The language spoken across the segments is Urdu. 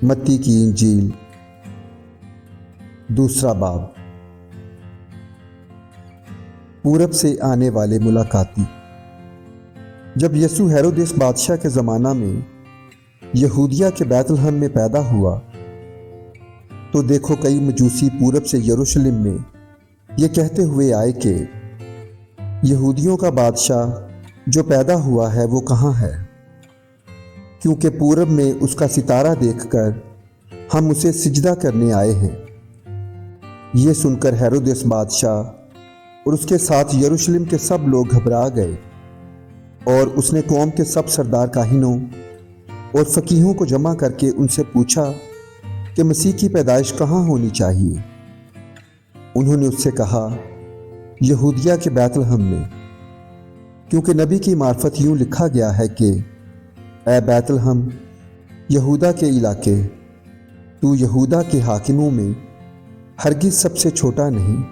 متی کی انجیل دوسرا باب۔ پورب سے آنے والے ملاقاتی۔ جب یسوع ہیرودیس بادشاہ کے زمانہ میں یہودیہ کے بیت لحم میں پیدا ہوا تو دیکھو کئی مجوسی پورب سے یروشلم میں یہ کہتے ہوئے آئے کہ یہودیوں کا بادشاہ جو پیدا ہوا ہے وہ کہاں ہے، کیونکہ پورب میں اس کا ستارہ دیکھ کر ہم اسے سجدہ کرنے آئے ہیں۔ یہ سن کر ہیرودیس بادشاہ اور اس کے ساتھ یروشلم کے سب لوگ گھبرا گئے، اور اس نے قوم کے سب سردار کاہنوں اور فقیہوں کو جمع کر کے ان سے پوچھا کہ مسیح کی پیدائش کہاں ہونی چاہیے۔ انہوں نے اس سے کہا، یہودیہ کے بیت لحم میں، کیونکہ نبی کی معرفت یوں لکھا گیا ہے کہ اے بیت لحم یہودا کے علاقے، تو یہودا کے حاکموں میں ہرگز سب سے چھوٹا نہیں،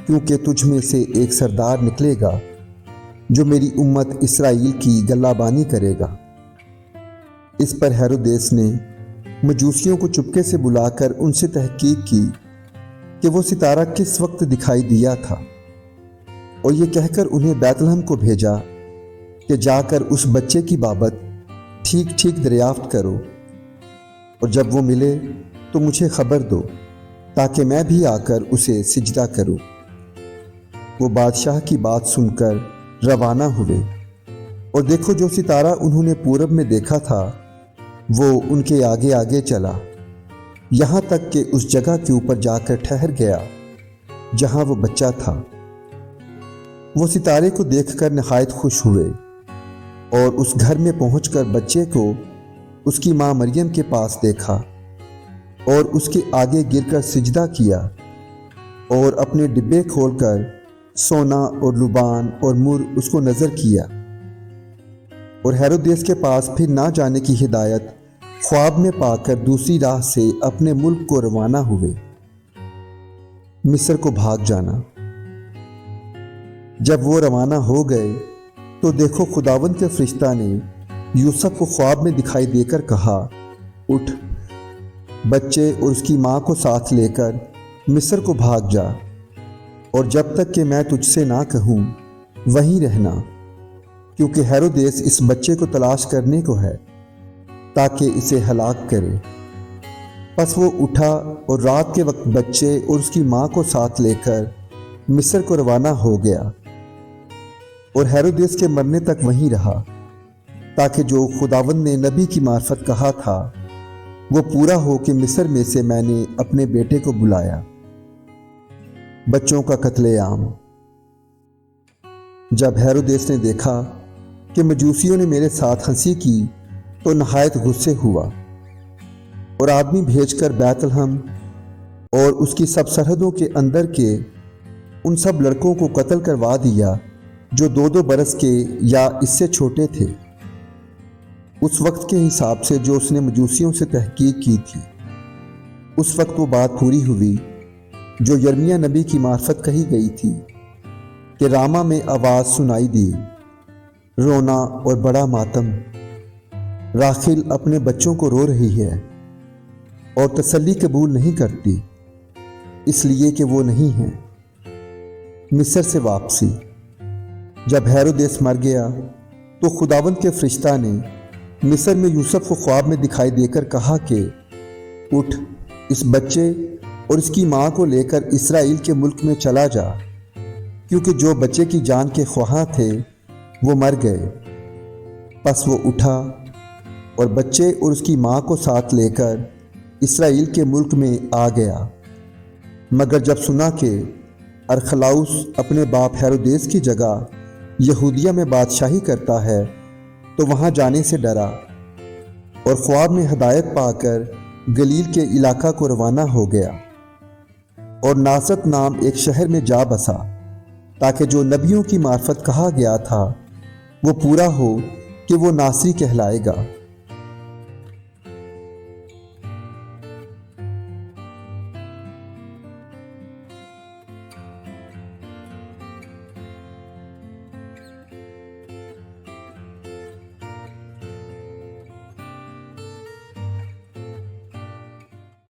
کیونکہ تجھ میں سے ایک سردار نکلے گا جو میری امت اسرائیل کی گلہ بانی کرے گا۔ اس پر ہیرودیس نے مجوسیوں کو چپکے سے بلا کر ان سے تحقیق کی کہ وہ ستارہ کس وقت دکھائی دیا تھا، اور یہ کہہ کر انہیں بیت لحم کو بھیجا کہ جا کر اس بچے کی بابت ٹھیک ٹھیک دریافت کرو، اور جب وہ ملے تو مجھے خبر دو تاکہ میں بھی آ کر اسے سجدہ کروں۔ وہ بادشاہ کی بات سن کر روانہ ہوئے، اور دیکھو جو ستارہ انہوں نے پورب میں دیکھا تھا وہ ان کے آگے آگے چلا، یہاں تک کہ اس جگہ کے اوپر جا کر ٹھہر گیا جہاں وہ بچہ تھا۔ وہ ستارے کو دیکھ کر نہایت خوش ہوئے، اور اس گھر میں پہنچ کر بچے کو اس کی ماں مریم کے پاس دیکھا، اور اس کے آگے گر کر سجدہ کیا، اور اپنے ڈبے کھول کر سونا اور لبان اور مر اس کو نظر کیا، اور ہیرودیس کے پاس پھر نہ جانے کی ہدایت خواب میں پا کر دوسری راہ سے اپنے ملک کو روانہ ہوئے۔ مصر کو بھاگ جانا۔ جب وہ روانہ ہو گئے تو دیکھو خداوند کے فرشتہ نے یوسف کو خواب میں دکھائی دے کر کہا، اٹھ، بچے اور اس کی ماں کو ساتھ لے کر مصر کو بھاگ جا، اور جب تک کہ میں تجھ سے نہ کہوں وہیں رہنا، کیونکہ ہیرودیس اس بچے کو تلاش کرنے کو ہے تاکہ اسے ہلاک کرے۔ پس وہ اٹھا اور رات کے وقت بچے اور اس کی ماں کو ساتھ لے کر مصر کو روانہ ہو گیا، اور ہیرودیس کے مرنے تک وہیں رہا، تاکہ جو خداوند نے نبی کی معرفت کہا تھا وہ پورا ہو کہ مصر میں سے میں نے اپنے بیٹے کو بلایا۔ بچوں کا قتل عام۔ جب ہیرودیس نے دیکھا کہ مجوسیوں نے میرے ساتھ ہنسی کی تو نہایت غصے ہوا، اور آدمی بھیج کر بیت لحم اور اس کی سب سرحدوں کے اندر کے ان سب لڑکوں کو قتل کروا دیا جو 2 برس کے یا اس سے چھوٹے تھے، اس وقت کے حساب سے جو اس نے مجوسیوں سے تحقیق کی تھی۔ اس وقت وہ بات پوری ہوئی جو یرمیہ نبی کی معرفت کہی گئی تھی کہ راما میں آواز سنائی دی، رونا اور بڑا ماتم، راخیل اپنے بچوں کو رو رہی ہے اور تسلی قبول نہیں کرتی، اس لیے کہ وہ نہیں ہیں۔ مصر سے واپسی۔ جب ہیرودیس مر گیا تو خداوند کے فرشتہ نے مصر میں یوسف کو خواب میں دکھائی دے کر کہا کہ اٹھ، اس بچے اور اس کی ماں کو لے کر اسرائیل کے ملک میں چلا جا، کیونکہ جو بچے کی جان کے خواہاں تھے وہ مر گئے۔ پس وہ اٹھا اور بچے اور اس کی ماں کو ساتھ لے کر اسرائیل کے ملک میں آ گیا، مگر جب سنا کہ ارخلاؤس اپنے باپ ہیرودیس کی جگہ یہودیہ میں بادشاہی کرتا ہے تو وہاں جانے سے ڈرا، اور خواب میں ہدایت پا کر گلیل کے علاقہ کو روانہ ہو گیا، اور ناصرت نام ایک شہر میں جا بسا، تاکہ جو نبیوں کی معرفت کہا گیا تھا وہ پورا ہو کہ وہ ناصری کہلائے گا۔